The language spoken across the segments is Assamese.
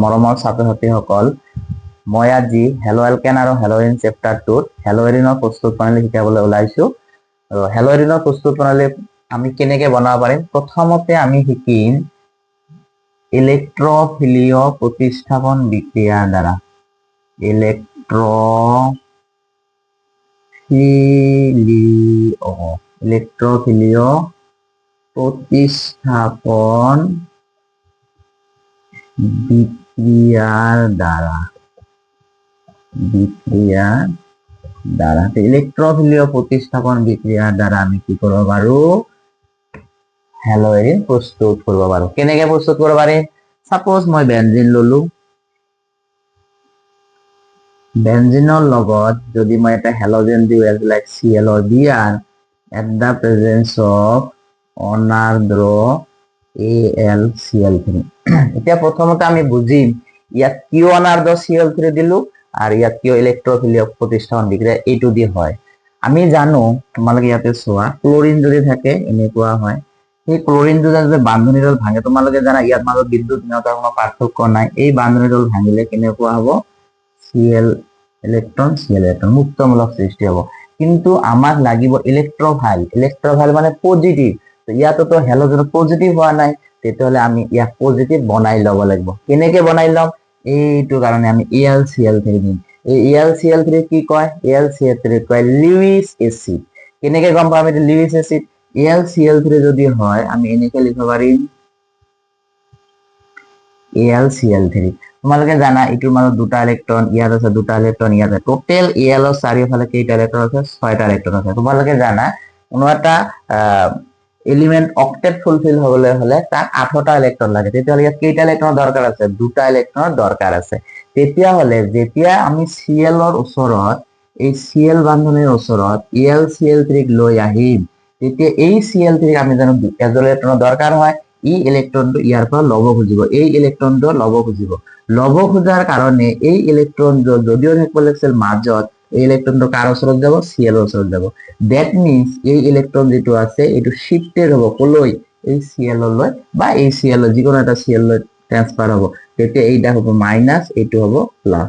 মৰমৰ ছাত্ৰ ছাত্ৰীসকল, মই আজি হেলো এলকেন আৰু হেলোইন চেপ্টাৰ 2 হেলোইনৰ প্ৰস্তুত প্ৰণালী শিকাবলৈ ওলাইছো। আৰু হেলোইনৰ প্ৰস্তুত প্ৰণালী আমি কেনেকৈ বনাব পাৰিম, প্ৰথমতে আমি শিকিম ইলেক্ট্ৰফিলীয় প্ৰতিস্থাপন বিক্ৰিয়াৰ দ্বাৰা। ইলেক্ট্ৰফিলীয় প্রতিস্থাপন বিক্রিয়ার দ্বারা ইলেক্ট্রফিলীয় প্রতিস্থাপন বিক্রিয়ার দ্বারা আমি কি করব পারো, হেলোইন প্রস্তুত করব পারো। কেনেকে প্রস্তুত করব পারি, সাপোজ মই বেনজিন ললো, বেনজিনৰ লগত যদি মই এটা হেলোজেন দিও এজ লাইক Cl বিয়াৰ at the presence of অনাৰ্দ্ৰ AlCl3। এতিয়া প্ৰথমতে আমি বুজিম ইয়াত কিয় অনাৰ্দ্ৰ Cl3 দিলো আৰু ইয়াত কিয় ইলেক্ট্ৰফিলীয় প্ৰতিস্থাপন বিক্ৰিয়া এইটো দি হয়। আমি জানো, তোমালোকে ইয়াতে চোৱা, ক্লোৰিন যদি থাকে এনেকুৱা হয়। এই ক্লোৰিনটো যদি বান্ধনীডাল ভাঙে, তোমালোকে জানা ইয়াত মাজত বিদ্যুৎ বিহীনতাৰ কোনো পাৰ্থক্য নাই। এই বান্ধনীডাল ভাঙিলে কেনেকুৱা হ'ব, Cl ইলেক্ট্ৰন মুক্তমূলক সৃষ্টি হ'ব। কিন্তু আমাক লাগিব ইলেক্ট্ৰফাইল মানে পজিটিভ। ইয়াতো হেলোজেন পজিটিভ হোৱা নাই, তেতিয়াহ'লে আমি ইয়াক পজিটিভ বনাই ল'ব লাগিব। কেনেকে বনাই ল'ম, এইটো কাৰণে আমি AlCl3 দিম। এই AlCl3 কি কয়, AlCl3 কয় লিউইছ এসিড। কেনেকে গম পাম এটা লিউইছ এসিড, AlCl3 যদি হয় আমি এনেকে লিখিব পাৰিম AlCl3। তোমালোকে জানা ইটোৰ মাজত দুটা ইলেক্ট্ৰন, ইয়াত আছে দুটা ইলেক্ট্ৰন, ইয়াত আছে টোটেল Al ৰ চাৰিওফালে কেইটা ইলেক্ট্ৰন আছে, 6টা ইলেক্ট্ৰন আছে। তোমালোকে জানা কোনো এটা এলিমেন্ট অক্টেট ফুলফিল হ'বলৈ হলে তাক 8টা ইলেক্ট্ৰন লাগে, তেতিয়াহ'লে ইয়াত কেইটা ইলেক্ট্ৰনৰ দৰকাৰ আছে, দুটা ইলেক্ট্ৰনৰ দৰকাৰ আছে। তেতিয়াহ'লে যেতিয়া আমি Cl ৰ ওচৰত, এই Cl বান্ধনীৰ ওচৰত AlCl3 লৈ আহিম, তেতিয়া এই Cl3 আমি জানো এজন ইলেক্ট্ৰনৰ দৰকাৰ হয়, ই ইলেক্ট্ৰনটো ইয়াৰ পৰা ল'ব খুজিব, এই ইলেক্ট্ৰনটো ল'ব খুজিব। ল'ব খোজাৰ কাৰণে এই ইলেক্ট্ৰনটো যদিও থাকিব লাগিছিল মাজত, এই ইলেক্ট্ৰনটো কাৰ ওচৰত যাব, Cl ৰ ওচৰত যাব। দ্যাট মিন্স এই ইলেক্ট্ৰন যেটো আছে এইটো শিফটেড হ'ব কলৈ, এই Cl লৈ, বা এই Cl যিকোনো এটা Cl লৈ ট্ৰান্সফাৰ হ'ব। তেতিয়া এইটা হ'ব মাইনাস, এইটো হ'ব প্লাস।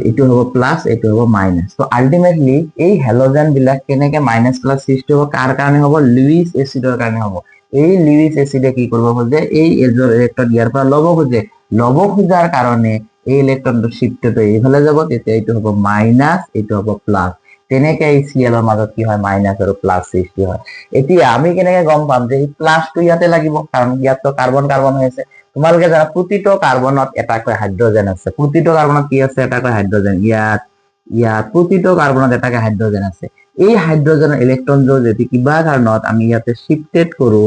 এইটো হ'ব প্লাস, এইটো হ'ব মাইনাস। তো আলটিমেটলি এই হেলোজেন বিলাক কেনেকে মাইনাস প্লাস সৃষ্টি হ'ব, কাৰ কাৰণে হ'ব, লুইস এসিডৰ কাৰণে হ'ব। এই লুইস এসিডে কি কৰিব খোজে, এই ইলেক্ট্ৰন ইয়াৰ পৰা ল'ব খোজে। ল'ব খোজাৰ কাৰণে এই ইলেক্ট্ৰনটো শিফটেড হৈ এইফালে যাব, তেতিয়া এইটো হ'ব মাইনাস, এইটো হ'ব প্লাস। তেনেকে এই Cl ৰ মাজত কি হয়, মাইনাস আৰু প্লাস সৃষ্টি হয়। এতিয়া আমি কেনেকে গম পাম যে এই প্লাসটো ইয়াতে লাগিব, কাৰণ ইয়াত তো কাৰ্বন কাৰ্বন হৈ আছে। তোমালোকে জানা প্ৰতিটো কাৰ্বনত এটাকৈ হাইড্ৰজেন আছে, প্ৰতিটো কাৰ্বনত কি আছে, এটাকৈ হাইড্ৰজেন। ইয়াত প্ৰতিটো কাৰ্বনত এটাকৈ হাইড্ৰজেন আছে। এই হাইড্ৰজেনৰ ইলেক্ট্ৰনবোৰ যদি কিবা কাৰণত আমি ইয়াতে শিফটেড কৰো,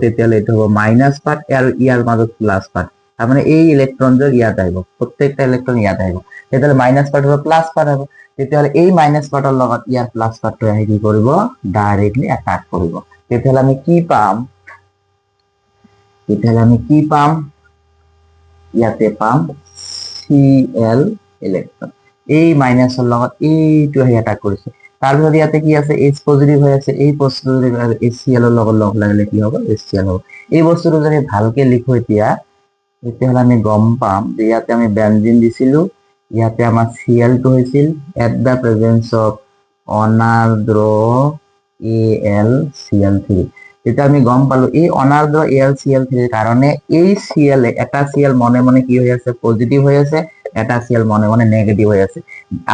তেতিয়াহ'লে এইটো হ'ব মাইনাস পাৰ্ট আৰু ইয়াৰ মাজত প্লাস পাৰ্ট। তাৰমানে এই ইলেক্ট্ৰনবোৰ ইয়াত আহিব, প্ৰত্যেকটা ইলেক্ট্ৰন ইয়াত আহিব, তেতিয়াহ'লে মাইনাস পাৰ্ট হ'ব প্লাস পাৰ্ট হ'ব। তেতিয়াহ'লে এই মাইনাস পাৰ্টৰ লগত ইয়াৰ প্লাস পাৰ্টটো আহি কি কৰিব, ডাইৰেক্টলি এটাক কৰিব। তেতিয়াহ'লে আমি কি পাম, ইয়াতে পাম Cl ইলেক্ট্ৰন। এই মাইনাসৰ লগত এইটো আহি এটাক কৰিছে। তাৰপিছত ইয়াতে কি আছে, H পজিটিভ হৈ আছে, এই পজিটিভ HCl ৰ লগত লগ লাগিলে কি হ'ব, HCl হ'ব। এই বস্তুটো যদি ভালকে লিখো তেতিয়াহ'লে আমি গম পাম যে ইয়াতে আমি বেনজিন দিছিলো, ইয়াতে আমাৰ Cl2 হৈছিল এট দা প্ৰেজেন্স অফ অনাৰ্দ্ৰ AlCl3। তেতিয়া আমি গম পালো এই অনাৰ্দ্ৰ AlCl3 ৰ কাৰণে এই Cl এটা Cl মনে মনে কি হৈ আছে, পজিটিভ হৈ আছে, এটা Cl মনে মনে নেগেটিভ হৈ আছে।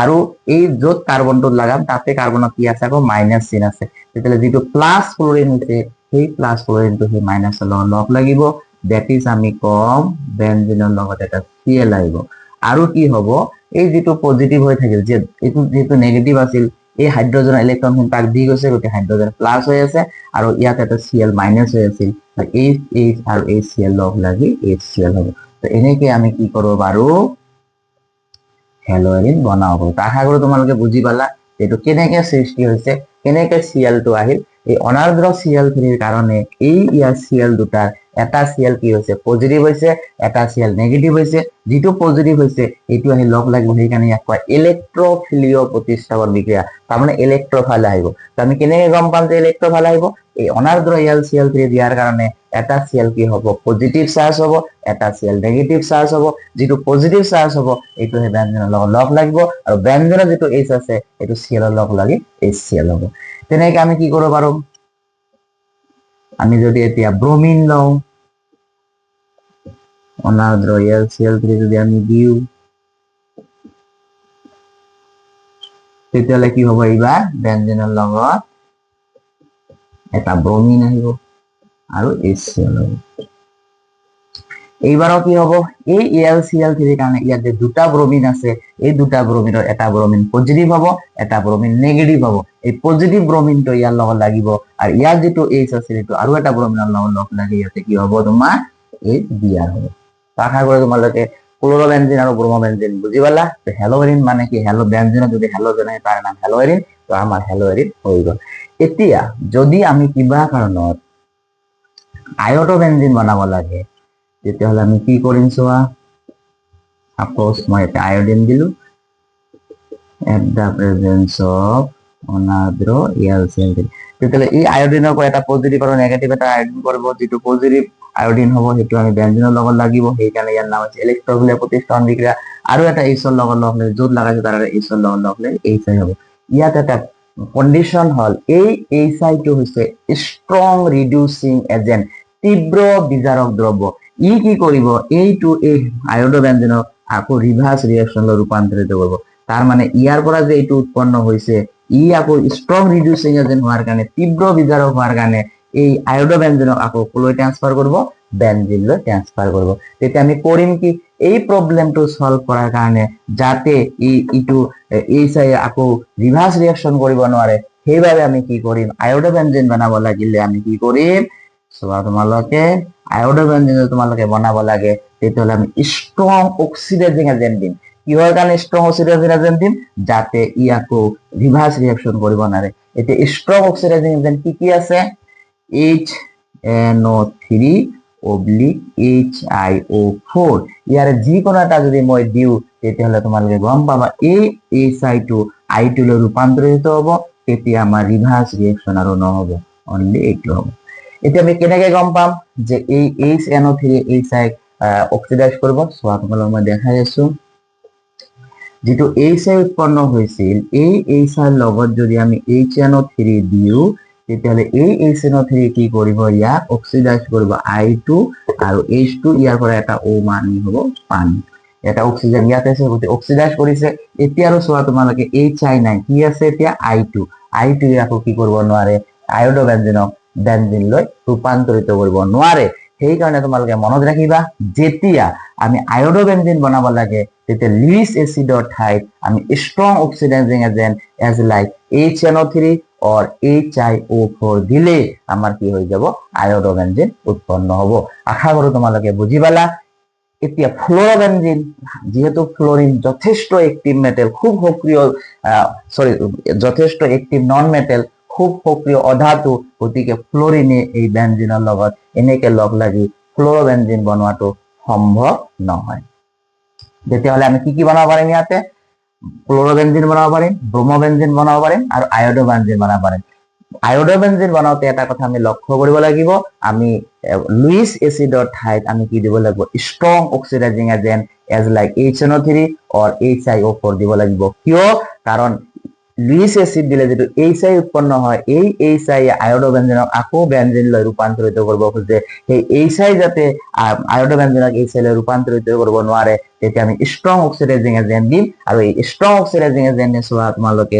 আৰু এই য'ত কাৰ্বনটো লাগাম তাতে কাৰ্বনত কি আছে, আকৌ মাইনাস চিন আছে। তেতিয়াহ'লে যিটো প্লাস ক্লোৰিন হৈছে, সেই প্লাস ক্লোৰিনটো সেই মাইনাসৰ লগত লগ লাগিব। দ্যাট ইজ আমি কম বেনজিনৰ লগত এটা Cl আহিব। আৰু কি হ'ব, এই যিটো পজিটিভ হৈ থাকিল, যে এইটো যেটো নেগেটিভ আছিল, এই হাইড্ৰজেনৰ ইলেক্ট্ৰন তাক দি গৈছে, গতি হাইড্ৰজেন প্লাস হৈ আছে, আৰু ইয়াত এটা Cl মাইনাস হৈ আছিল, H আৰু HCl লগ লাগি HCl হ'ব। তো এনেকে আমি কি কৰিব পাৰো, হেলোইন বনাব পাৰো। আশা কৰো তোমালোকে বুজি পালা এইটো কেনেকে সৃষ্টি হৈছে, কেনেকে Cl2 আহিল। এই অনাৰ্দ্ৰ Cl3 ৰ কাৰণে এই ইয়াৰ Cl দুটাৰ এটা Cl কি হৈছে, পজিটিভ হৈছে, এটা Cl নেগেটিভ হৈছে। যেটো পজিটিভ হৈছে এইটো আহি লগ লাগিব, সেইকাৰণে ইয়াক কয় ইলেক্ট্ৰফিলীয় প্ৰতিস্থাপন বিক্ৰিয়া, তাৰমানে ইলেক্ট্ৰফাইল আহিব। তো আমি কেনেকে গম পাম যে ইলেক্ট্ৰফাইল আহিব, এই অনাৰ্দ্ৰ AlCl3 দিয়াৰ কাৰণে এটা Cl কি হ'ব পজিটিভ চাৰ্জ হ'ব, এটা Cl নেগেটিভ চাৰ্জ হ'ব। যিটো পজিটিভ চাৰ্জ হ'ব এইটো সেই ব্যঞ্জনৰ লগত লগ লাগিব, আৰু ব্যঞ্জনৰ যিটো H আছে এইটো Cl ৰ লগ লাগি HCl হ'ব। তেনেকৈ আমি কি কৰিব পাৰো, আমি যদি এতিয়া ব্ৰমিন লওঁ, অনাৰ্দ্ৰ LCl3 যদি আমি দিওঁ, তেতিয়াহ'লে কি হ'ব, এইবাৰ ব্যঞ্জনৰ লগত এটা ব্ৰমিন আহিব আৰু HCl হ'ব। এইবাৰো কি হ'ব, এই AlCl3 কাৰণে ইয়াত যে দুটা ব্ৰমিন আছে, এই দুটা ব্ৰমিনৰ এটা ব্ৰমিন পজিটিভ হ'ব, এটা ব্ৰমিন নেগেটিভ হ'ব। এই পজিটিভ ব্ৰমিনটো ইয়াৰ লগত লাগিব, আৰু ইয়াৰ যিটো H আছে সেইটো আৰু এটা ব্ৰমিনৰ লগত লগ লাগি ইয়াতে কি হ'ব, তোমাৰ HBr হ'ব। আশা কৰো তোমালোকে ক্লোৰোবেনজিন আৰু ব্ৰোমোবেনজিন বুজি পালা। হেলোইৰিন মানে কি, বেনজিনত যদি হেলোজেন আহে তাৰ নাম হেলোইৰিন, তো আমাৰ হেলোইৰিন হৈ গ'ল। এতিয়া যদি আমি কিবা কাৰণত আয়ডোবেনজিন বনাব লাগে, তেতিয়াহ'লে আমি কি কৰিম চোৱা। সাপোজ মই এটা আয়োডিন দিলো, এট দ্য প্ৰেজেন্স অফ অনাৰ্দ্ৰ AlCl3, তেতিয়াহ'লে এই আয়োডিনৰ পৰা এটা পজিটিভ আৰু নেগেটিভ এটা আয়োডিন কৰিব, যিটো পজিটিভ আয়োডিন হ'ব সেইটো আমি বেনজিনৰ লগত লাগিব, সেইকাৰণে ইয়াৰ নাম হৈছে ইলেক্ট্ৰফিলিয়া প্ৰতিস্থাপন বিক্ৰিয়া। আৰু এটা H ৰ লগত লগ লাগি, য'ত লাগাইছে তাৰ H ৰ লগত লগ লাগি HI হ'ব। ইয়াত এটা কণ্ডিশ্যন হ'ল, এই HI টো হৈছে ষ্ট্ৰং ৰিডিউচিং এজেন্ট, তীব্ৰ বিজাৰক দ্ৰব্য। ই কি কৰিব, এইটো এই আয়োডোবেনজিনক আকৌ ৰিভাৰ্স ৰিয়েকশনলৈ ৰূপান্তৰিত কৰিব। তাৰ মানে ইয়াৰ পৰা যে এইটো উৎপন্ন হৈছে, ই আকৌ ষ্ট্ৰং ৰিডিউচিং এজেন্ট হোৱাৰ কাৰণে, তীব্ৰ বিজাৰক হোৱাৰ কাৰণে এই আয়োডোবেনজিনক আকৌ কলৈ ট্ৰান্সফাৰ কৰিব, বেনজিনলৈ ট্ৰান্সফাৰ কৰিব। তেতিয়া আমি কৰিম কি, এই প্ৰবলেমটো সলভ কৰাৰ কাৰণে যাতে ইটো HI আকৌ ৰিভাৰ্স ৰিয়েকশন কৰিব নোৱাৰে, সেইবাবে আমি কি কৰিম, আয়োডোবেনজিন বনাব লাগিলে আমি কি কৰিম চোৱা, তোমালোকে আয়োডোবেনজিন তোমালোকে বনাব লাগে, তেতিয়াহ'লে আমি ষ্ট্ৰং অক্সিডাইজিং এজেন্ট দিম। কিহৰ কাৰণে ষ্ট্ৰং অক্সিডাইজিং এজেন্ট দিম, যাতে ই আকৌ ৰিভাৰ্স ৰিয়েকশন কৰিব নোৱাৰে। এতিয়া ষ্ট্ৰং অক্সিডাইজিং এজেন্ট কি কি আছে, HNO3/HiO4, ইয়াৰে যিকোনো এটা যদি মই দিওঁ, তেতিয়াহ'লে তোমালোকে গম পাবা এই HI টো I2 লৈ ৰূপান্তৰিত হ'ব, তেতিয়া আমাৰ ৰিভাৰ্স ৰিয়েকশন আৰু নহ'ব, অনলি এইটো হ'ব। এতিয়া আমি কেনেকে গম পাম যে এই HNO3 HI অক্সিডাইজ কৰিব, চোৱা তোমালোকক মই দেখাই আছো। যিটো HI উৎপন্ন হৈছিল, এই HI লগত যদি আমি HNO3 দিওঁ, তেতিয়াহ'লে এই HNO3 কি কৰিব, ইয়াক অক্সিডাইজ কৰিব I2 আৰু H2, ইয়াৰ পৰা এটা O মানি হ'ব পানী, এটা অক্সিজেন ইয়াত আছে, গতি অক্সিডাইজ কৰিছে। এতিয়া আৰু চোৱা তোমালোকে HI নাই, কি আছে এতিয়া I2 আকৌ কি কৰিব নোৱাৰে, আয়োডোবেনজিনক বেনজিনলৈ ৰূপান্তৰিত কৰিব নোৱাৰে। সেইকাৰণে তোমালোকে মনত ৰাখিবা, যেতিয়া আমি আয়োডোবেনজিন বনাব লাগে, তেতিয়া লুইস এসিডৰ ঠাইত আমি strong oxidising agent as like HNO3 or HiO4 দিলে আমাৰ কি হৈ যাব, আয়োডোবেনজিন উৎপন্ন হ'ব। আশা কৰো তোমালোকে বুজি পালা। এতিয়া ফ্লোৰোবেনজিন, যেহেতু ফ্লোরিন যথেষ্ট এক্টিভ মেটেল, খুব সক্রিয় যথেষ্ট এক্টিভ নন মেটেল, খুব সক্রিয় অধাতু, গতিকে ফ্লোরিনে এই বেনজিনৰ লগত এনেকে লগ লাগি ফ্লোৰোবেনজিন বনোৱাটো সম্ভৱ নহয়। তেতিয়াহ'লে আমি কি কি বনাব পাৰিম, ইয়াতে ক্লোৰোবেনজিন বনাব পাৰিম, ব্ৰোমোবেনজিন বনাব পাৰিম, আৰু আয়োডোবেনজিন বনাব পাৰিম। আয়োডোবেনজিন বনাওতে এটা কথা আমি লক্ষ্য কৰিব লাগিব, আমি লুইস এসিডৰ ঠাইত আমি কি দিব লাগিব, strong oxidising agent as like HNO3 or HiO4 দিব লাগিব। কিয়, কাৰণ লুইস এসিড দিলে যেটো HI উৎপন্ন হয়, এই HI আয়োডোবেনজিনক আকৌ বেনজিনলৈ ৰূপান্তৰিত কৰিব খোজে, সেই HI যাতে আয়োডোবেনজিনক HI লৈ ৰূপান্তৰিত কৰিব নোৱাৰে, তেতিয়া আমি ষ্ট্ৰং অক্সিডাইজিং এজেন্ট দিম। আৰু এই ষ্ট্ৰং অক্সিডাইজিং এজেন্টে চোৱা তোমালোকে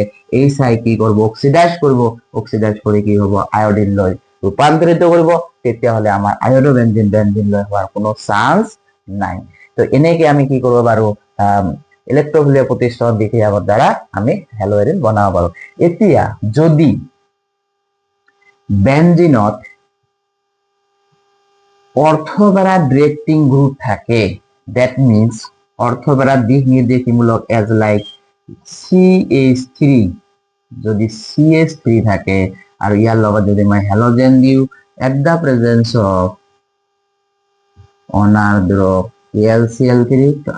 HI কি কৰিব, অক্সিডাইজ কৰিব, অক্সিডাইজ কৰি কি হ'ব, আয়োডিন লৈ ৰূপান্তৰিত কৰিব, তেতিয়াহ'লে আমাৰ আয়োডোবেনজিন বেনজিন লৈ হোৱাৰ কোনো চান্স নাই। তো এনেকে আমি কি কৰিব পাৰো, ইলেক্ট্ৰফিলিয়া প্ৰতিস্থাপন বিক্ৰিয়াৰ দ্বাৰা আমি হেলোইৰিন বনাব পাৰো। এতিয়া যদি বেনজিনত অৰ্থবেৰা ডিৰেক্টিং গ্ৰুপ থাকে, দ্যাট মিন্স অৰ্থবেৰা দিশ নিৰ্দেশীমূলক এজ লাইক CH3, যদি CH3 থাকে আৰু ইয়াৰ লগত যদি মই হেলোজেন দিওঁ, এট দ্য প্ৰেজেন্স অফ অনাৰ্দ্ৰ AlCl3,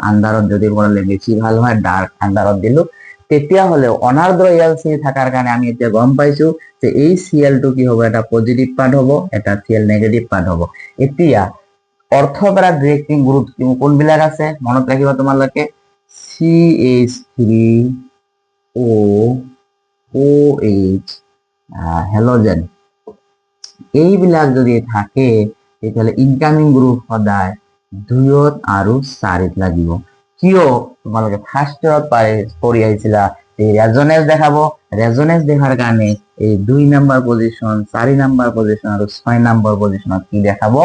আন্ধাৰত যদি বনালে বেছি ভাল হয়, ডাৰ্ক আন্ধাৰত দিলো, তেতিয়াহ'লে অনাৰ্দ্ৰ এলচি থাকাৰ কাৰণে আমি এতিয়া গম পাইছো যে এই Cl2 কি হ'ব, এটা পজিটিভ পাৰ্ট হ'ব, এটা Cl নেগেটিভ পাৰ্ট হ'ব। এতিয়া অৰ্থপেৰা ৰিয়েক্টিং গ্ৰুপ কোনবিলাক আছে মনত ৰাখিবা তোমালোকে, CH3OOH হেলোজেন, এইবিলাক যদি থাকে তেতিয়াহ'লে ইনকামিং গ্ৰুপ সদায় 2ত আৰু 4ত লাগিব। কিয় তোমালোকে ফাৰ্ষ্ট ইয়াৰত পঢ়ি আহিছিলা এই ৰেজনেন্স দেখাব, ৰেজনেন্স দেখাৰ কাৰণে এই 2 নম্বৰ পজিশন, 4 নম্বৰ পজিশন আৰু 6 নম্বৰ পজিশনত কি দেখাব,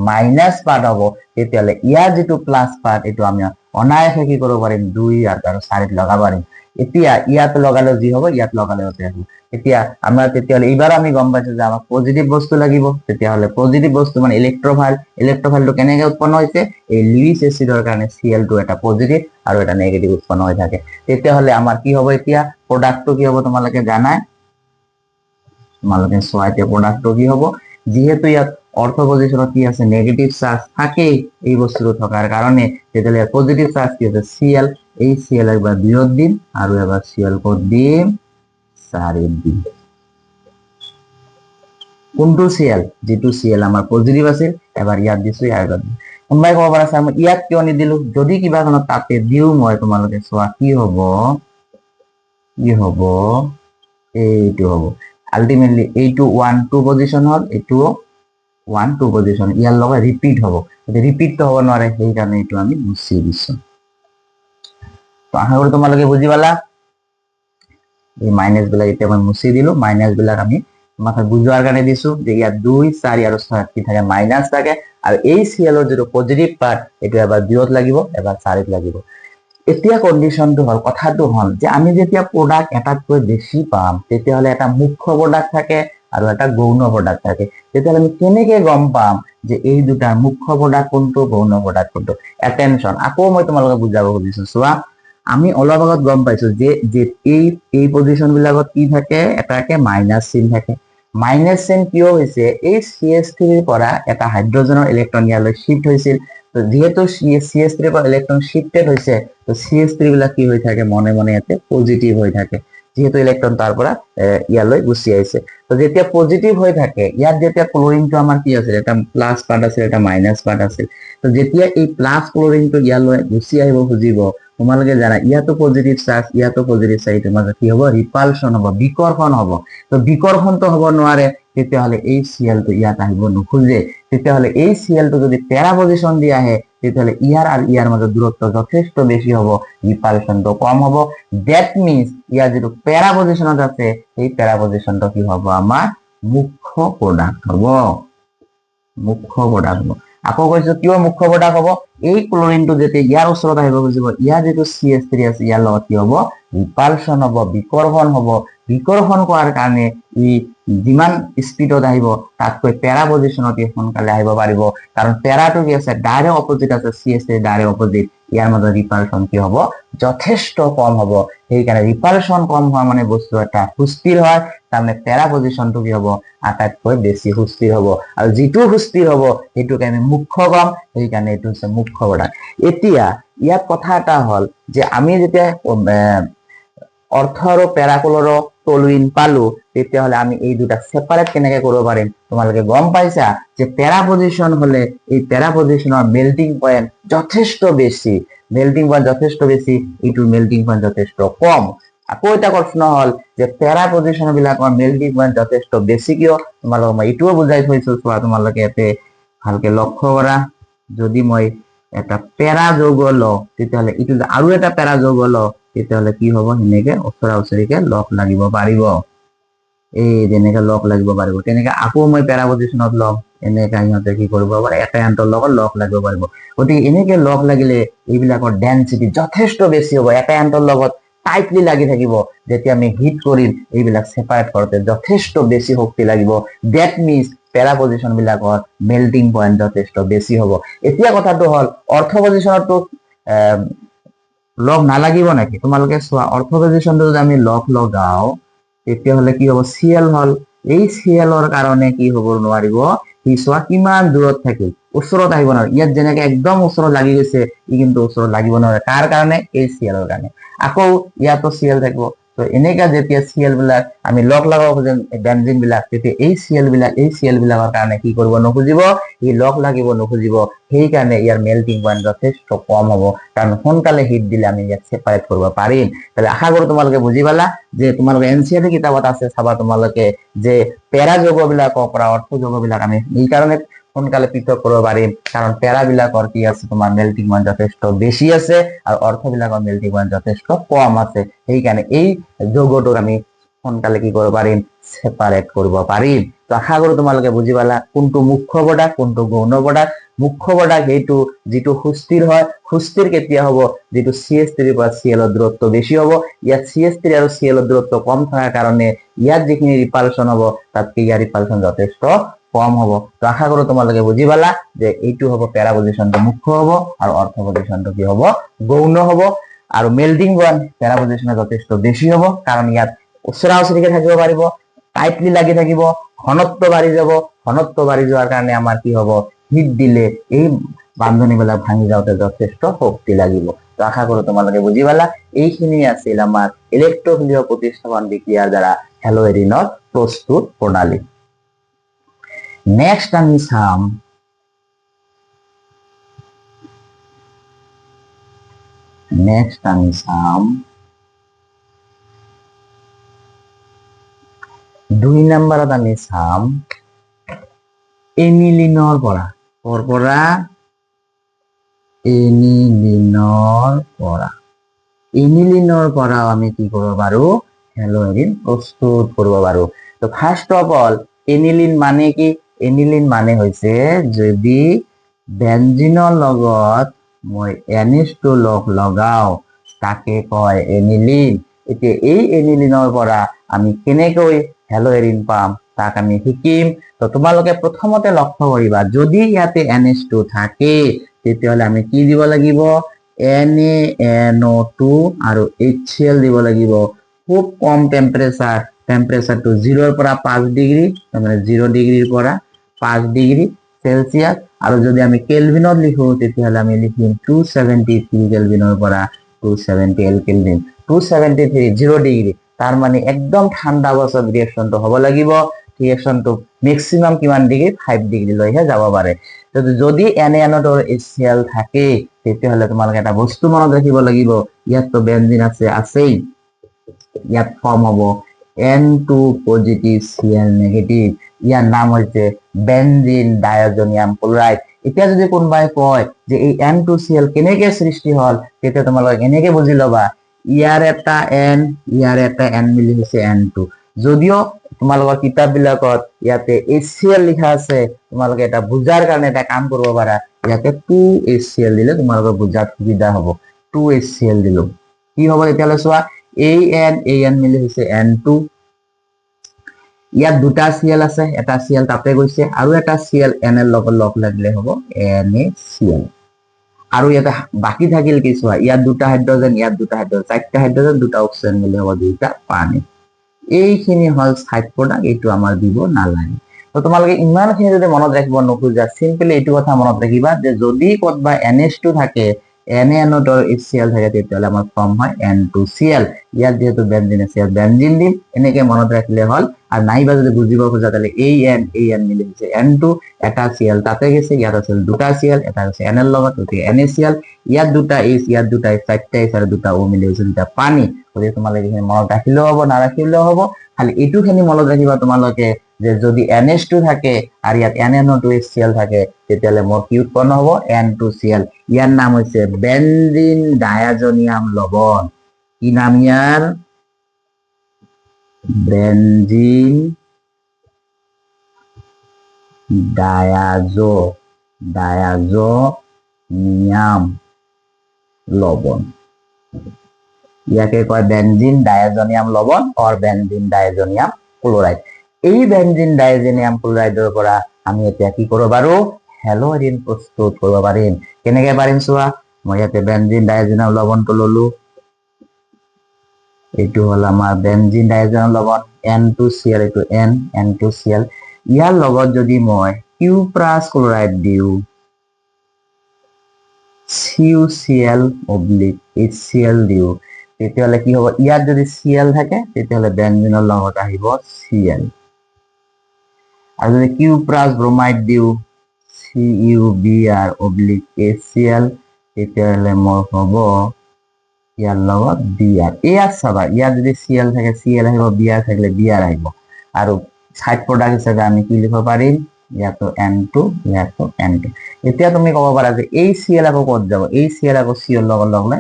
মাইনাস পাৰ্ট হ'ব। তেতিয়াহ'লে ইয়াৰ যিটো প্লাস পাৰ্ট এইটো আমি অনায়াসে কি কৰিব পাৰিম, 2 আৰু 4ত লগাব পাৰিম। এতিয়া ইয়াত লগালে যি হ'ব, ইয়াত লগালে হতে হ'ব। এতিয়া আমরা তেতিয়াহ'লে এইবাৰ আমি গম পাইছো যে আমাক পজিটিভ বস্তু লাগিব। তেতিয়াহ'লে পজিটিভ বস্তু মানে ইলেক্ট্ৰফাইলটো কেনেকৈ উৎপন্ন হৈছে, এই লিউইস এসিডৰ কাৰণে Cl2 এটা পজিটিভ আৰু এটা নেগেটিভ উৎপন্ন হৈ থাকে। তেতিয়াহ'লে আমাৰ কি হ'ব, এতিয়া প্ৰডাক্টটো কি হ'ব তোমালোকে জানাই, তোমালোকে চোৱা এতিয়া প্ৰডাক্টটো কি হ'ব, যেহেতু ইয়াত অৰ্থ পজিশনত কি আছে, নেগেটিভ চাৰ্জ থাকে এই বস্তুটো থকাৰ কাৰণে, তেতিয়াহ'লে পজিটিভ চাৰ্জ কি আছে Cl, এই Cl একবাৰ 2 দিন আৰু এবাৰ Cl ক'ত দিম, 4 দিন। কোনটো Cl, যেটো Cl আমাৰ পজিটিভ আছিল, এবাৰ ইয়াত দিছো, ইয়াত কোনবাই ক'ব পাৰে আমি ইয়াত কিয় নিদিলো, যদি কিবা কাৰণত তাতে দিও মই, তোমালোকে চোৱা কি হ'ব, এইটো হ'ব আলটিমেটলি এইটো 1 2 পজিশন হল, এইটো 1 2 পজিশন, ইয়াৰ লগত ৰিপিট হ'ব। ৰিপিট তো হ'ব নোৱাৰে, সেই কাৰণে এইটো আমি মুছি দিছো। তো আশা কৰো তোমালোকে বুজি পালা। এই মাইনাস বিলাক এতিয়া মই মুছি দিলো, মাইনাস বিলাক আমি মাথা বুঝোৱাৰ কাৰণে দিছো যে ইয়াত 2 4 আৰু 6 কি থাকে, মাইনাস থাকে। আৰু এই Cl ৰ যেটো পজিটিভ পাৰ্ট এটো এবাৰ 2ত লাগিব, এবাৰ 4ত লাগিব। এতিয়া কন্ডিশনটো হল, কথাটো হল যে আমি যেতিয়া প্ৰডাক্ট এটাতকৈ বেছি পাম, তেতিয়াহ'লে এটা মুখ্য প্ৰডাক্ট থাকে আৰু এটা গৌণ প্ৰডাক্ট থাকে। তেতিয়াহ'লে আমি কেনেকৈ গম পাম যে এই দুটাৰ মুখ্য প্ৰডাক্ট কোনটো, গৌণ প্ৰডাক্ট কোনটো। এটেনশন, আকৌ মই তোমালোকক বুজাব খুজিছো। চোৱা আমি অলপ আগত গম পাইছো যে এই পজিশন বিলাকত কি থাকে, এটাকে মাইনাস চিন থাকে। মাইনাস চিন কিয় হৈছে, এই CH3 ৰ পৰা এটা হাইড্ৰোজেনৰ ইলেক্ট্ৰন ইয়ালৈ শিফট হৈছিল। তো যেহেতু CH3 ৰ পৰা ইলেক্ট্ৰন শিফটেড হৈছে, তো CH3 বিলাক কি হৈ থাকে, মনে মনে ইয়াতে পজিটিভ হৈ থাকে, যেহেতু ইলেক্ট্ৰন তাৰ পৰা ইয়ালৈ গুচি আহিছে। তো যেতিয়া পজিটিভ হৈ থাকে, ইয়াত যেতিয়া ক্লোৰিনটো আমাৰ কি আছিল, এটা প্লাস পার্ট আছিল, এটা মাইনাস পার্ট আছিল। তো যেতিয়া এই প্লাস ক্লোরিনটো ইয়ালৈ গুচি আহিব খুজিব, তোমালোকে জানা ইয়াতো পজিটিভ চার্জ, ইয়াতো পজিটিভ চার্জ, এটাৰ মাজত কি হ'ব, ৰিপালশন হ'ব, বিকৰ্ষণ হ'ব। তো বিকৰ্ষণটো হ'ব নোৱাৰে, তেতিয়াহ'লে এই Cl2 ইয়াত আহিব নোখোজে। তেতিয়াহ'লে এই Cl2 যদি প্যারা পজিশন দি আহে, তেতিয়াহ'লে ইয়াৰ আৰু ইয়াৰ মাজত দূৰত্ব যথেষ্ট বেছি হ'ব, ৰিপালশনটো কম হ'ব। দ্যাট মিন্স ইয়াৰ যেটো প্যাৰা পজিশনত আছে, এই প্যাৰা পজিশনটো কি হ'ব, আমাৰ মুখ্য প্ৰডাক্ট হ'ব, মুখ্য প্ৰডাক্ট হ'ব। আকৌ কৈছো কিয় মুখ্য প্ৰডাক্ট হ'ব, এই ক্লোৰিনটো যেতিয়া ইয়াৰ ওচৰত আহিব খুজিব, ইয়াৰ যেটো CH3 আছে ইয়াৰ লগত কি হ'ব, ৰিপালশন হ'ব, বিকৰ্ষণ হ'ব। বিকৰ্ষণ কৰাৰ কাৰণে ই যিমান স্পিডত আহিব, তাতকৈ প্যাৰা পজিশনত সোনকালে আহিব পাৰিব। কাৰণ প্যাৰাটো কি আছে, ডাইৰেক্ট অপোজিট আছে, CH3 ডাইৰেক্ট অপোজিট, ইয়াৰ মাজত ৰিপালশন কি হ'ব, যথেষ্ট কম হ'ব। সেইকাৰণে ৰিপালশন কম হোৱা মানে বস্তু এটা সুস্থিৰ হয়, তাৰমানে প্যাৰা পজিশনটো কি হ'ব, আটাইতকৈ বেছি সুস্থিৰ হ'ব। আৰু যিটো সুস্থিৰ হ'ব সেইটোকে আমি মুখ্য কম, সেইকাৰণে এইটো হৈছে মুখ্য প্ৰডাক্ট। এতিয়া ইয়াত কথা এটা হল যে আমি যেতিয়া অৰ্থ আৰু প্যাৰাকলৰো টলুইন পালো, তেতিয়াহ'লে আমি এই দুটা সেপাৰেট কেনেকে কৰিব পাৰিম। তোমালোকে গম পাইছা যে প্যাৰা পজিশন হলে এই প্যাৰা পজিশনৰ মেল্টিং পয়েন্ট যথেষ্ট বেছি, মেল্টিং পয়েন্ট যথেষ্ট বেছি, এইটোৰ মেল্টিং পয়েন্ট যথেষ্ট কম। আকৌ এটা প্ৰশ্ন হল যে প্যাৰা পজিশন বিলাকৰ মেল্টিং পয়েন্ট যথেষ্ট বেছি কিয়, তোমালোকক মই এইটোও বুজাই থৈছো। চোৱা তোমালোকে ইয়াতে ভালকে লক্ষ্য কৰা, যদি মই এটা প্যাৰা যৌগ লওঁ, তেতিয়াহ'লে এইটো আৰু এটা প্যাৰা যৌগ লওঁ, তেতিয়াহ'লে কি হ'ব, সেনেকে ওচৰা ওচৰিকে লগ লাগিব পাৰিব। এই যেনেকে লগ লাগিব পাৰিব, তেনেকে আকৌ মই প্যাৰা পজিশনত লওঁ, এনেকে সিহঁতে কি কৰিব পাৰে, এটা আনটোৰ লগত লগ লাগিব পাৰিব। গতিকে এনেকে লগ লাগিলে এইবিলাকৰ ডেন্সিটি যথেষ্ট বেছি হ'ব, এটা আনটোৰ লগত টাইটলি লাগি থাকিব। যেতিয়া আমি হিট কৰিম, এইবিলাক সেপাৰেট কৰোতে যথেষ্ট বেছি শক্তি লাগিব। দ্যাট মিন্স প্যাৰা পজিশন বিলাকৰ মেল্টিং পয়েন্ট যথেষ্ট বেছি হ'ব। এতিয়া কথাটো হল অৰ্থ পজিশনতো লগ নালাগিব নেকি, তোমালোকে চোৱা অৰ্থ পজিশনটো যদি আমি লগ লগাও, তেতিয়াহ'লে কি হ'ব, Cl হল, এই Cl ৰ কাৰণে কি হ'ব নোৱাৰিব, সি চোৱা কিমান দূৰত থাকিল, ওচৰত আহিব নোৱাৰে। ইয়াত যেনেকে একদম ওচৰত লাগি গৈছে, ই কিন্তু ওচৰত লাগিব নোৱাৰে। কাৰ কাৰণে? এই চিএলৰ কাৰণে। আকৌ ইয়াতো চিএল থাকিব। তো এনেকা যেতিয়া চিএল বিলাক আমি লগ লগাব খোজো বেনজিন বিলাক, তেতিয়া এই চিএল বিলাকৰ কাৰণে কি কৰিব নুখুজিব, ই লগ লাগিব নুখুজিব। সেইকাৰণে ইয়াৰ মেল্টিং পইণ্ট যথেষ্ট কম হ'ব, কাৰণ সোনকালে হিট দিলে আমি ইয়াক সেপাৰেট কৰিব পাৰিম। তাহলে আশা কৰো তোমালোকে বুজি পালা যে তোমালোকে এনচিইআৰটি কিতাপত আছে, চাবা তোমালোকে যে পেৰা যৌগ বিলাকৰ পৰা অৰ্থ যৌগ বিলাক আমি এই কাৰণে সোনকালে পৃথক কৰিব পাৰিম, কাৰণ পেৰা বিলাকৰ কি আছে, তোমাৰ মেল্টিং পইণ্ট যথেষ্ট বেছি আছে আৰু অৰ্থ বিলাকৰ মেল্টিং পইণ্ট যথেষ্ট কম আছে। সেইকাৰণে এই যৌগটোক আমি সোনকালে কি কৰিব পাৰিম, সেপাৰেট কৰিব পাৰিম। তো আশা কৰো তোমালোকে বুজি পালা কোনটো মুখ্য প্ৰডাক্ট কোনটো গৌণ প্ৰডাক্ট। মুখ্য প্ৰডাক্ট সেইটো যিটো সুস্থিৰ হয়, সুস্থিৰ কেতিয়া হ'ব, যিটো CH3 পৰা CL দূৰত্ব বেছি হ'ব। ইয়াত CH3 আৰু CL দূৰত্ব কম থকাৰ কাৰণে ইয়াত যিখিনি ৰিপালচন হ'ব তাতকে ইয়াৰ ৰিপালচন যথেষ্ট কম হ'ব। তো আশা কৰো তোমালোকে বুজি পালা যে এইটো হ'ব পেৰা পজিশনটো মুখ্য হ'ব আৰু অৰ্থ পজিশনটো কি হ'ব, গৌণ হ'ব। আৰু মেল্টিং পইণ্ট পেৰা পজিশনে যথেষ্ট বেছি হ'ব, কাৰণ ইয়াত ওচৰা ওচৰিকে থাকিব পাৰিব, টাইটলি লাগি থাকিব, ঘনত্ব বাঢ়ি যাব। ঘনত্ব বাঢ়ি যোৱাৰ কাৰণে আমাৰ কি হ'ব, হিট দিলে এই বান্ধনীবিলাক ভাঙি যাওঁতে যথেষ্ট শক্তি লাগিব। তো আশা কৰো তোমালোকে বুজি পালা। এইখিনি আছিল আমাৰ ইলেক্ট্ৰফিলিয় প্ৰতিস্থাপন বিক্ৰিয়াৰ দ্বাৰা হেলোএৰিনৰ প্ৰস্তুত প্ৰণালী। নেক্সট আমি চাম দুই নম্বৰত আমি চাম এনিলিনৰ পৰা। ক'ৰ পৰা? এনিলিনৰ পৰা আমি কি কৰিব পাৰো, হেলোএৰিন প্ৰস্তুত কৰিব পাৰো। তো ফাৰ্স্ট অফ অল এনিলিন মানে কি? এনিলিন মানে হৈছে যদি বেনজিনৰ লগত মই NH2 লগ লগাও তাকে কয় এনিলিন। এতিয়া এই এনিলিনৰ পৰা আমি কেনেকৈ হেলোএৰিন পাম তাক আমি শিকিম। তো তোমালোকে প্ৰথমতে লক্ষ্য কৰিবা, যদি ইয়াতে NH2 থাকে তেতিয়াহ'লে আমি কি দিব লাগিব, NaNO2 আৰু HCl দিব লাগিব। খুব কম টেম্পাৰেচাৰটো 0 পৰা 5 ডিগ্ৰী, মানে 0 ডিগ্ৰীৰ পৰা 5 ডিগ্ৰী সেলসিয়াস। আৰু যদি আমি কেলভিনত লিখো তেতিয়াহ'লে আমি লিখিম 273 কেলভিনৰ পৰা 270 কেলভিন। 273 0 ডিগ্ৰী, তাৰ মানে একদম ঠাণ্ডা অৱস্থাত ৰিয়েকশনটো হ'ব লাগিব। ৰিয়েকশনটো মেক্সিমাম কিমান ডিগ্ৰী, 5 ডিগ্ৰী লৈহে যাব পাৰে। যদি NaNO2 HCl থাকে তেতিয়াহ'লে তোমালোকে এটা বস্তু মনত ৰাখিব লাগিব, ইয়াততো বেনজিন আছেই, ইয়াত ফৰ্ম হ'ব N2 পজিটিভ Cl নেগেটিভ। ইয়াৰ নাম হৈছে বেনজিন ডায়াজনিয়াম ক্লোৰাইড। এতিয়া যদি কোনোবাই কয় যে এই N2Cl কেনেকে সৃষ্টি হল, তেতিয়া তোমালোকে এনেকে বুজি ল'বা, ইয়াৰ এটা N ইয়াৰ এটা N মিলি হৈছে N2। যদিও তোমালোকৰ কিতাপ বিলাকত ইয়াতে HCl লিখা আছে, তোমালোকে এটা বুজাৰ কাৰণে এটা কাম কৰিব পাৰা, ইয়াতে 2HCl দিলে তোমালোকৰ বুজাত সুবিধা হ'ব। 2HCl দিলো, কি হ'ব তেতিয়াহ'লে চোৱা, AN মিলি হৈছে N2। ইয়াত দুটা Cl আছে, এটা Cl তাতে গৈছে আৰু এটা Cl N এৰ লগত লগ লাগিলে হ'ব NaCl। আৰু ইয়াতে বাকি থাকিল কি চোৱা, ইয়াত দুটা হাইড্ৰোজেন ইয়াত দুটা হাইড্ৰোজেন, চাৰিটা হাইড্ৰোজেন দুটা অক্সিজেন মিলি হ'ব দুইটা পানী। এইখিনি হল সাইড প্ৰডাক্ট, এইটো আমাৰ দিব নালাগে। তো তোমালোকে ইমানখিনি যদি মনত ৰাখিব নোখোজা, সিম্পলি এইটো কথা মনত ৰাখিবা যে যদি ক'তবা NH2 থাকে, NaNO2 HCl থাকে, তেতিয়াহ'লে আমাৰ ফৰ্ম হয় N2Cl। ইয়াত যেহেতু বেনজিন আছে ইয়াত বেনজিন দিম, এনেকে মনত ৰাখিলে হ'ল। আর নাইবা যদি বুঝিব খোঁজা তাহলে AN মিলে হচ্ছে N2, এটা Cl তাতে গেছে, ইয়াত আছে দুটা Cl, এটা আছে N এর লগত, গতিকে NaCl। ইয়াত দুটা H, ইয়াত দুটা H, চারটা H আর দুটা O মিলে হচ্ছে দুটা পানী। গতিকে তোমালোকে এখানে মনত রাখিলেও হ'ব নাৰাখিলেও হ'ব, খালি এইটোখিনি মনত ৰাখিবা তোমালোকে যে যদি NH2 থাকে আৰ ইয়াত NaNO2 HCl থাকে তেতিয়াহ'লে মোৰ কি উৎপন্ন হ'ব, N2Cl। ইয়াৰ নাম হৈছে বেনজিন ডায়াজনিয়াম লবণ। কি নাম ইয়াৰ? বেনজিন ডায়াজনিয়াম লবণ। ইয়াকে কয় বেনজিন ডায়াজনিয়াম লবণ অৰ বেনজিন ডায়াজনিয়াম ক্লোৰাইড। এই বেনজিন ডায়াজনিয়াম ক্লোৰাইডৰ পৰা আমি এতিয়া কি কৰিব পাৰো, হেলোএৰিন প্ৰস্তুত কৰিব পাৰিম। কেনেকে পাৰিম চোৱা, মই ইয়াতে বেনজিন ডায়াজনিয়াম লবণটো ললো, এইটো হল আমাৰ বেনজিন ডায়াজনিয়াম লবণ N2Cl, এইটো N, N2Cl। ইয়াৰ লগত যদি মই কিউপ্ৰাছ ক্লোৰাইড দিওঁ CuCl অবলিক HCl দিওঁ তেতিয়াহ'লে কি হ'ব ইয়াত যদি Cl থাকে তেতিয়াহ'লে বেঞ্জিনৰ লগত আহিব Cl আৰু যদি Q প্লাছ ব্ৰোমাইড দিওঁ CuBr অবলিক HCl তেতিয়াহ'লে মোৰ হ'ব ইয়াৰ লগত Br ইয়াত চাবা ইয়াত যদি Cl থাকে Cl আহিব Br থাকিলে Br আহিব আৰু সাইড প্ৰডাক্ট হিচাপে আমি কি লিখিব পাৰিম ইয়াতো N2 ইয়াতো N2 এতিয়া তুমি ক'ব পাৰা যে এই Cl আকৌ ক'ত যাব এই Cl আকৌ Cl লগত লগলে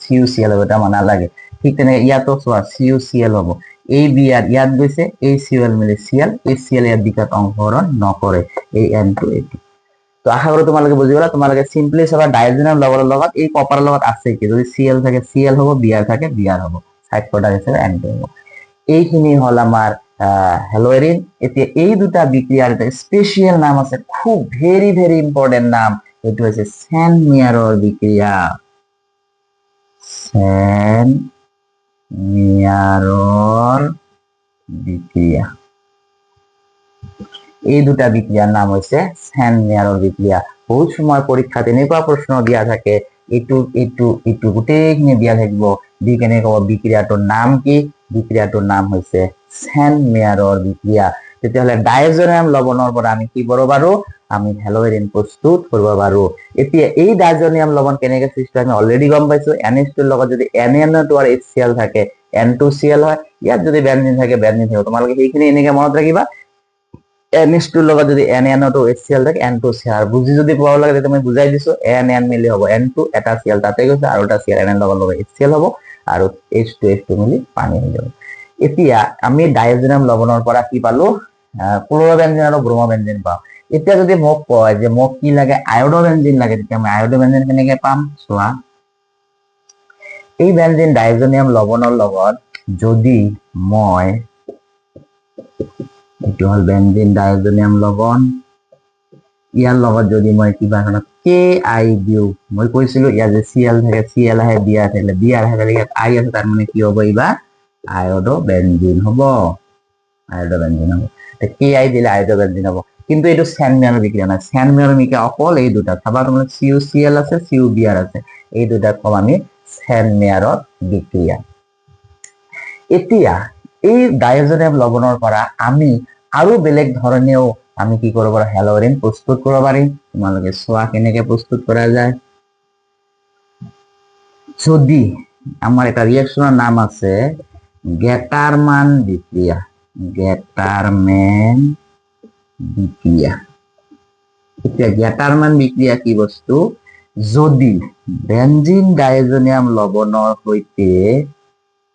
CuCl এটা মানে লাগে ঠিক তেনেকৈ ইয়াতো চোৱা CuCl হ'ব এই Br ইয়াত গৈছে এই Cl মিলি Cl এই Cl ইয়াত বিকাত অংশগ্ৰহণ নকৰে এই N2 এইটো তো আশা কৰো তোমালোকে বুজি গলা তোমালোকে সিম্পলি চাবা ডাইজেনাম লবৰৰ লগত এই কপাৰৰ লগত আছে কি যদি Cl থাকে Cl হ'ব Br থাকে Br হ'ব সাইড প্ৰডাক্ট হিচাপে N2 হ'ব এইখিনি হল আমাৰ হ্যালোএরিন এতিয়া এই দুটা বিক্রিয়ার একটা স্পেশাল নাম আছে খুব ভেরি ভেরি ইম্পর্টেন্ট নাম এটা হচ্ছে স্যান মেয়ারর বিক্রিয়া স্যান মেয়ারর বিক্রিয়া এই দুটা বিক্রিয়ার নাম হচ্ছে স্যান মেয়ারর বিক্রিয়া বহুত সময় পরীক্ষাতে এনেকুৱা প্ৰশ্ন দিয়া থাকে এইটো গোটেইখিনি দিয়া থাকিব দি কেনে কব বিক্ৰিয়াটোৰ নাম কি বিক্ৰিয়াটোৰ নাম হৈছে স্যান মেয়াৰৰ বিক্ৰিয়া তেতিয়াহ'লে ডাইজোনিয়াম লৱণৰ পৰা আমি কি কৰিব পাৰো আমি হ্যালোএৰিন প্ৰস্তুত কৰিব পাৰো এতিয়া এই ডাইজোনিয়াম লৱণ কেনেকৈ সৃষ্টি হয় আমি অলৰেডি গম পাইছো NH2 ৰ লগত যদি NaNO2 আৰু HCl থাকে N2Cl হয় ইয়াত যদি বেনজিন থাকে বেনজিন থাকিব তোমালোকে সেইখিনি এনেকৈ মনত ৰাখিবা NH2 ৰ লগত যদি NaNO2 HCl থাকে N2Cl আৰু বুজি যদি পাব লাগে তেতিয়া মই বুজাই দিছো N মিলি হ'ব N2 এটা Cl তাতে গৈছে আৰু এটা Cl N লগত HCl হ'ব আৰু H2 মিলি পানী হৈ যাব এতিয়া আমি ডাইজোনিয়াম লৱণৰ পৰা কি পালো ক্লোৰোবেনজিন আৰু ব্ৰোমোবেনজিন পাওঁ এতিয়া যদি মোক কয় যে মোক কি লাগে আয়োডোবেনজিন লাগে তেতিয়া আমি আয়োডোবেনজিন কেনেকৈ পাম চোৱা এই বেনজিন ডাইজোনিয়াম লৱণৰ লগত যদি মই এইটো হল বেনজিন ডাইজোনিয়াম লৱণ ইয়াৰ লগত যদি মই কিবা কাৰনত KI দিওঁ মই কৈছিলো ইয়াত যে Cl থাকে Cl আহে Br থাকিলে Br আহে ইয়াত I আছে তাৰ মানে কি হ'ব এইবাৰ আয়োডোবেনজিন হ'ব আয়োডোবেনজিন হ'ব KI দিলে আয়োডোবেনজিন হ'ব কিন্তু এইটো স্যান মেয়াৰৰ বিক্ৰিয়া না স্যান মেয়াৰৰ বিক্ৰিয়া অকল এই দুটা চাবা তোমৰা CuCl আছে CuBr আছে এই দুটা কম আমি স্যান মেয়াৰৰ বিক্ৰিয়া এতিয়া এই ডাইজোনিয়াম লৱণৰ পৰা আমি আৰু বেলেগ ধৰণেও আমি কি কৰিব পাৰো হ্যালোএৰিন প্ৰস্তুত কৰিব পাৰিম তোমালোকে চোৱা কেনেকৈ প্ৰস্তুত কৰা যায় যদি আমাৰ এটা ৰিঅ্যাকশনৰ নাম আছে গ্যাটাৰমান বিক্ৰিয়া গ্যাটাৰম্যান বিক্ৰিয়া এতিয়া গ্যাটাৰমান বিক্ৰিয়া কি বস্তু যদি বেনজিন ডাইজোনিয়াম লৱণৰ সৈতে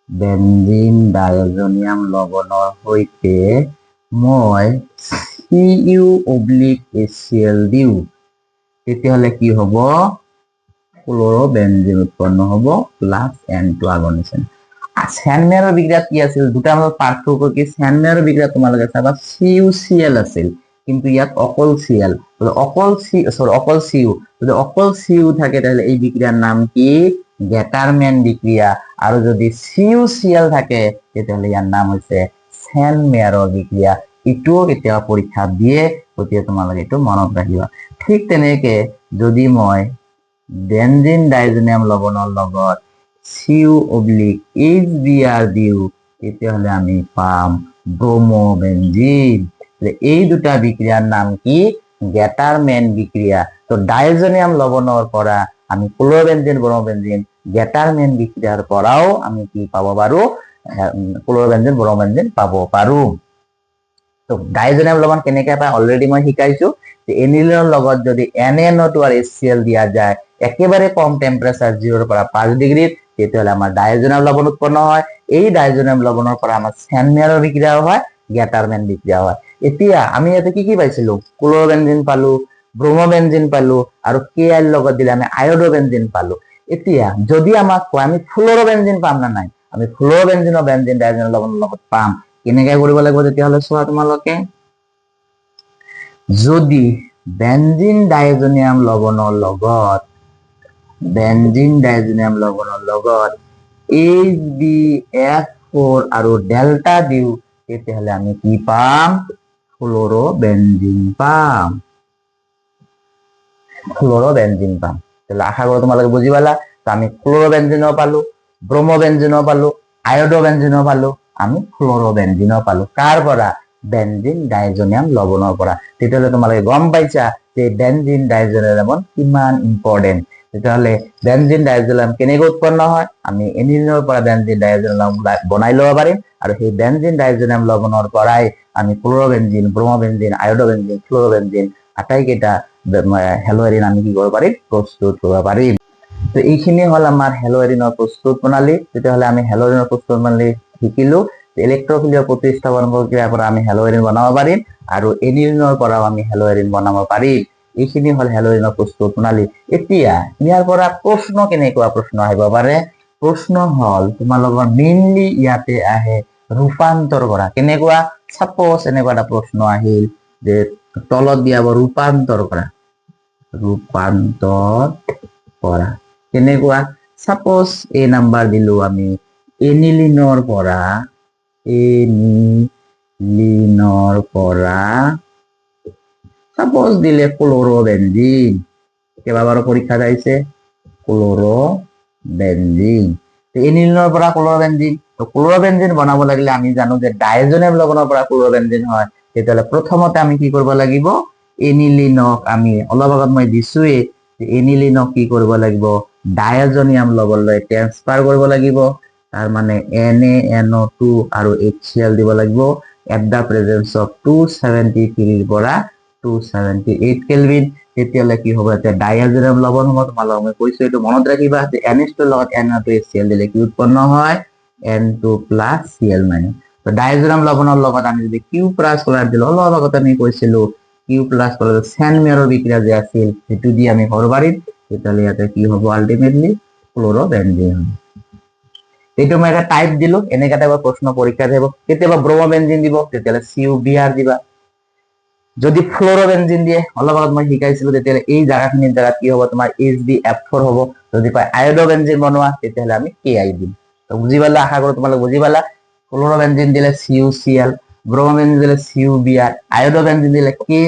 বেনজিন ডাইজোনিয়াম লৱণৰ সৈতে মই Cu/HCl দিওঁ তেতিয়াহ'লে কি হ'ব ক্লোৰোবেনজিন উৎপন্ন হ'ব প্লাস N2 আগৰ নিচিনা স্যান মেয়াৰৰ বিক্ৰিয়াত কি আছিল দুটাৰ মাজত পাৰ্থক্য কি স্যান মেয়াৰৰ বিক্রিয়াত তোমালোকে চাবা CuCl আছিল কিন্তু ইয়াত অকল Cl অকল Cu যদি অকল Cu থাকে তাহলে এই বিক্রিয়ার নাম কি গ্যাটারম্যান বিক্রিয়া আৰু যদি CuCl থাকে তেতিয়াহ'লে ইয়াৰ নাম হৈছে স্যান মেয়াৰৰ বিক্ৰিয়া ইটোও কেতিয়াবা পৰীক্ষা দিয়ে গতিকে তোমালোকে এইটো মনত ৰাখিবা ঠিক তেনেকৈ যদি মই বেনজিন ডাইজোনিয়াম লৱণৰ লগত Cu/HBr দিওঁ তেতিয়াহ'লে আমি পাম ব্ৰোমোবেনজিন এই দুটা বিক্ৰিয়াৰ নাম কি গ্যাটাৰম্যান বিক্ৰিয়া তো ডাইজোনিয়াম লৱণৰ পৰা আমি ক্লোৰোবেনজিন ব্ৰোমোবেনজিন গ্যাটাৰম্যান বিক্ৰিয়াৰ পৰাও আমি কি পাব পাৰো ক্লোৰোবেনজিন ব্ৰোমোবেনজিন পাব পাৰো তো ডাইজোনিয়াম লৱণ কেনেকৈ পায় অলৰেডি মই শিকাইছো যে এনিলিনৰ লগত যদি NaNO2 আৰু HCl দিয়া যায় একেবাৰে কম টেম্পাৰেচাৰ 0 ৰ পৰা 5 ডিগ্ৰী তেতিয়াহ'লে আমাৰ ডাইজোনিয়াম লৱণ উৎপন্ন হয় এই ডাইজোনিয়াম লৱণৰ পৰা আমাৰ স্যান মেয়াৰৰ বিক্ৰিয়া হয় গ্যাটাৰম্যান বিক্ৰিয়া হয় এতিয়া আমি ইয়াতে কি পাইছিলো ক্লোৰোবেনজিন পালো ব্ৰোমোবেনজিন পালো আৰু KI লগত দিলে আমি আয়োডোবেনজিন পালো এতিয়া যদি আমাক কয় আমি ফ্লোৰোবেনজিন পাম না নাই আমি ফ্লোৰোবেনজিন আৰু বেনজিন ডাইজোনিয়াম লৱণৰ লগত পাম কেনেকৈ কৰিব লাগিব তেতিয়াহ'লে চোৱা তোমালোকে যদি বেনজিন ডাইজোনিয়াম লৱণৰ লগত HbF4 আৰু ডেল্টা দিওঁ তেতিয়াহ'লে আমি কি পাম ফ্লোৰোবেনজিন পাম তাহলে আশা কৰো তোমালোকে বুজি পালা। তো আমি ক্লোৰোবেনজিনও পালো, ব্ৰোমোবেনজিনও পালো, আয়োডোবেনজিনও পালো, আমি ফ্লোৰোবেনজিনও পালো। কাৰ পৰা? বেনজিন ডাইজোনিয়াম লবণৰ পৰা। তেতিয়াহ'লে তোমালোকে গম পাইছা যে বেনজিন ডাইজোনিয়াম কিমান ইম্পৰ্টেণ্ট। তেতিয়াহ'লে বেনজিন ডাইজোনিয়াম কেনেকৈ উৎপন্ন হয়? আমি এনিলিনৰ পৰা বেনজিন ডাইজোনিয়াম বনাই ল'ব পাৰিম, আৰু সেই বেনজিন ডাইজোনিয়াম লবণৰ পৰাই আমি ক্লোৰোবেনজিন, ব্ৰোমোবেনজিন, আয়োডোবেনজিন, ফ্লোৰোবেনজিন আটাইকেইটা হেলোয়েৰিন আমি কি কৰিব পাৰিম? প্ৰস্তুত কৰিব পাৰিম। তো এইখিনি হল আমাৰ হেলোয়েৰিনৰ প্ৰস্তুত প্ৰণালী। তেতিয়াহ'লে আমি হেলোয়েৰিনৰ প্ৰস্তুত প্ৰণালী শিকিলো। ইলেক্ট্ৰফিলিয় প্ৰতিস্থাপন প্ৰক্ৰিয়াৰ পৰা আমি হেলোয়েৰিন বনাব পাৰিম, আৰু এনিলিনৰ পৰাও আমি হেলোয়েৰিন বনাব পাৰিম। এইখিনি হল হেলোয়েৰিনৰ প্ৰস্তুত প্ৰণালী। এতিয়া ইয়াৰ পৰা প্ৰশ্ন কেনেকুৱা প্ৰশ্ন আহিব পাৰে? প্ৰশ্ন হল তোমালোকৰ মেইনলি ইয়াতে আহে ৰূপান্তৰ কৰা। কেনেকুৱা? সাপোজ এনেকুৱা এটা প্ৰশ্ন আহিল যে তলত দিয়াব ৰূপান্তৰ কৰা, ৰূপান্তৰ কৰা কেনেকুৱা? সাপোজ এ নাম্বাৰ দিলো আমি এনিলিনৰ পৰা, এনিলিনৰ পৰা সাপোজ দিলে ক্লোৰোবেনজিন। কেইবাবাৰো পৰীক্ষাত আহিছে ক্লোৰোবেনজিন। এনিলিনৰ পৰা ক্লোৰোবেনজিন। তো ক্লোৰোবেনজিন বনাব লাগিলে আমি জানো যে ডাইজোনিয়াম লবণৰ পৰা ক্লোৰোবেনজিন হয়। তেতিয়াহ'লে প্ৰথমতে আমি কি কৰিব লাগিব? এনিলিনক আমি অলপ আগত মই দিছোৱে, এনিলিনক কি কৰিব লাগিব? ডাইজোনিয়াম লবণলৈ ট্ৰান্সফাৰ কৰিব লাগিব। তাৰ মানে NaNO2 আৰু HCl দিব লাগিব এট দা প্ৰেজেন্স অফ 273 ৰ পৰা 278 কেলভিন। তেতিয়াহ'লে কি হ'ব? এতিয়া ডাইজোনিয়াম লবণ হ'ব। তোমালোকক মই কৈছো, এইটো মনত ৰাখিবা যে NH2 লগত NO2 HCl দিলে কি উৎপন্ন হয়? N2 + Cl-। তো ডাইজোনিয়াম লবণৰ লগত আমি যদি Q+ কলাৰ দিলো, অলপ আগত আমি কৈছিলো Q+ কলাৰ চেনমেয়াৰৰ বিক্ৰিয়া যে আছিল সেইটো দি আমি কৰিব পাৰিম। তেতিয়াহ'লে ইয়াতে কি হ'ব? আলটিমেটলি ক্লোৰোবেনজিন হ'ব। এইটো মই এটা টাইপ দিলো, এনেকা টাইপৰ প্ৰশ্ন পৰীক্ষাত আহিব। কেতিয়াবা ব্ৰোমোবেনজিন দিব, তেতিয়াহ'লে CuBr দিবা। যদি ফ্লোৰোবেনজিন দিয়ে, অলপ আগত মই শিকাইছিলো, তেতিয়াহ'লে এই জাগাখিনিৰ জাগাত কি হ'ব? তোমাৰ HbF4 হ'ব। যদি কয় আয়োডোবেনজিন বনোৱা, তেতিয়াহ'লে আমি Ki দিম। তো বুজি পালা? আশা কৰো তোমালোক বুজি পালা। ক্লোৰোবেনজিন দিলে CuCl, ব্ৰোমোবেনজিন দিলে CuBr, আয়োডোবেনজিন দিলে Ki,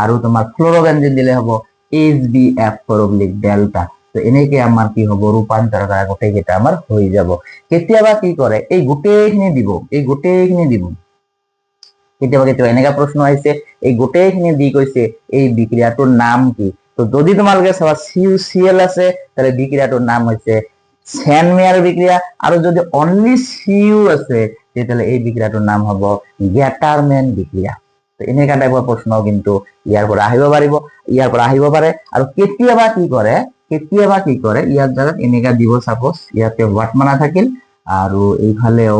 আৰু তোমাৰ ফ্লোৰোবেনজিন দিলে হ'ব HbF4/ডেল্টা। তো এনেকে আমাৰ কি হ'ব? ৰূপান্তৰ কৰা গোটেইকেইটা আমাৰ হৈ যাব। কেতিয়াবা কি কৰে? এই গোটেইখিনি দিব, এই গোটেইখিনি দিব। কেতিয়াবা কেতিয়াবা এনেকা প্ৰশ্ন আহিছে, এই গোটেইখিনি দি কৈছে এই বিক্ৰিয়াটোৰ নাম কি? তো যদি তোমালোকে চাবা CuCl আছে, তাহলে বিক্ৰিয়াটোৰ নাম হৈছে চেনমেয়াৰ বিক্ৰিয়া। আৰু যদি অনলি Cu আছে, তেতিয়াহ'লে এই বিক্ৰিয়াটোৰ নাম হ'ব গ্যাটাৰম্যান বিক্ৰিয়া। তো এনেকা টাইপৰ প্ৰশ্ন কিন্তু ইয়াৰ পৰা আহিব পাৰে। আৰু কেতিয়াবা কি কৰে? ইয়াৰ জাগাত এনেকা দিব, সাপোজ ইয়াতে হোৱাট মানা থাকিল, আৰু এইফালেও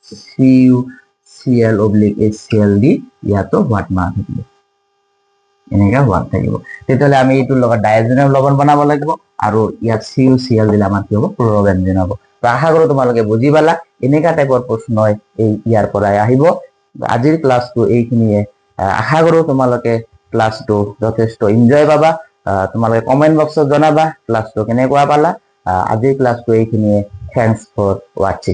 CuCl/HCl দি ইয়াতো হোৱাট মানা থাকিব, এনেকা হোৱাট থাকিব। তেতিয়াহ'লে আমি এইটোৰ লগত ডাইজোনিয়াম লবণ বনাব লাগিব, আৰু ইয়াত CuCl দিলে আমাৰ কি হ'ব? ক্লোৰোবেনজিন হ'ব। তো আশা কৰো তোমালোকে বুজি পালা। এনেকা টাইপৰ প্ৰশ্ন ইয়াৰ পৰাই আহিব। আজিৰ ক্লাছটো এইখিনিয়ে। আশা কৰো তোমালোকে ক্লাছটো যথেষ্ট এনজয় পাবা। তোমালোকে কমেন্ট বক্সত জনাবা ক্লাছটো কেনেকুৱা পালা। আজিৰ ক্লাছটো এইখিনিয়ে। থেংকস ফৰ ৱাচিং।